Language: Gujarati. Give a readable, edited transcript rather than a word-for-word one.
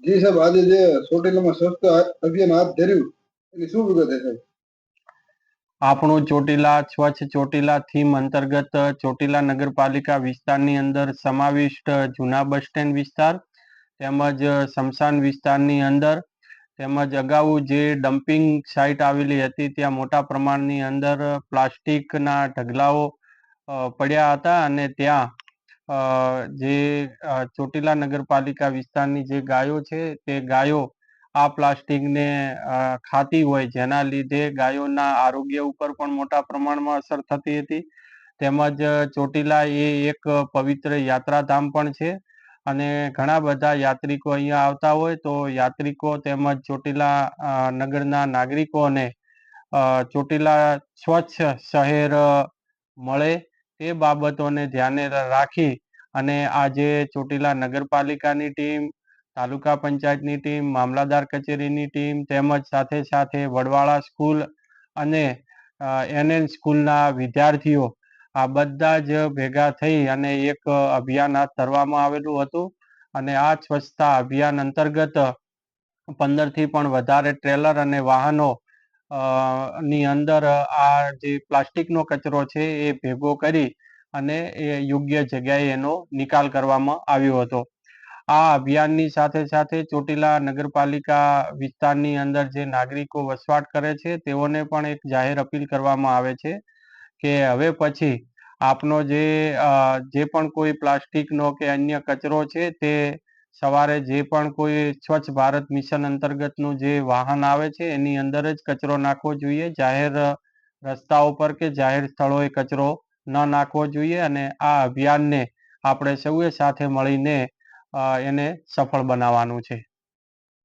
જી સાહેબ, આજે જે ચોટીલામાં સ્વચ્છતા અભિયાન હાથ ધર્યું એની શું વિગત છે સાહેબ? આપણું ચોટીલા સ્વચ્છ ચોટીલા થીમ અંતર્ગત ચોટીલા નગરપાલિકા વિસ્તારની અંદર સમાવિષ્ટ જૂના બસ સ્ટેન્ડ વિસ્તાર તેમજ સ્મશાન વિસ્તારની અંદર તેમજ અગાઉ જે ડમ્પિંગ સાઇટ આવેલી હતી ત્યાં મોટા પ્રમાણની અંદર પ્લાસ્ટિકના ઢગલાઓ પડ્યા હતા અને ત્યાં જે ચોટીલા નગરપાલિકા વિસ્તારની જે ગાયો છે તે ગાયો આ પ્લાસ્ટિકને ખાતી હોય, જેના લીધે ગાયોના આરોગ્ય ઉપર પણ મોટા પ્રમાણમાં અસર થતી હતી. તેમજ ચોટીલા એ એક પવિત્ર યાત્રાધામ પણ છે અને ઘણા બધા યાત્રિકો અહીંયા આવતા હોય તો યાત્રિકો તેમજ ચોટીલા નગરના નાગરિકોને ચોટીલા સ્વચ્છ શહેર મળે તે બાબતોને ધ્યાને રાખી અને આજે ચોટીલા નગરપાલિકાની ટીમ, તાલુકા પંચાયતની ટીમ, મામલાદાર કચેરીની ટીમ તેમજ સાથે સાથે વડવાળા સ્કૂલ અને NN સ્કૂલના વિદ્યાર્થીઓ આ બધા જ ભેગા થઈ અને એક અભિયાન હાથ ધરવામાં આવેલું હતું અને આ સ્વચ્છતા અભિયાન અંતર્ગત 15 થી પણ વધારે ટ્રેલર અને વાહનો ની અંદર આ જે પ્લાસ્ટિકનો કચરો છે એ ભેગો કરી અને એ યોગ્ય જગ્યાએ એનો નિકાલ કરવામાં આવ્યો હતો. આ અભિયાનની સાથે સાથે ચોટીલા નગરપાલિકા વિસ્તારની અંદર જે નાગરિકો વસવાટ કરે છે તેઓને પણ એક જાહેર અપીલ કરવામાં આવે છે કે હવે પછી આપનો જે પણ કોઈ પ્લાસ્ટિકનો કે અન્ય કચરો છે તે સવારે જે પણ કોઈ સ્વચ્છ ભારત મિશન અંતર્ગતનું જે વાહન આવે છે એની અંદર જ કચરો નાખવો જોઈએ. જાહેર રસ્તાઓ પર કે જાહેર સ્થળોએ કચરો ન નાખવો જોઈએ અને આ અભિયાનને આપણે સૌએ સાથે મળીને એને સફળ બનાવવાનું છે.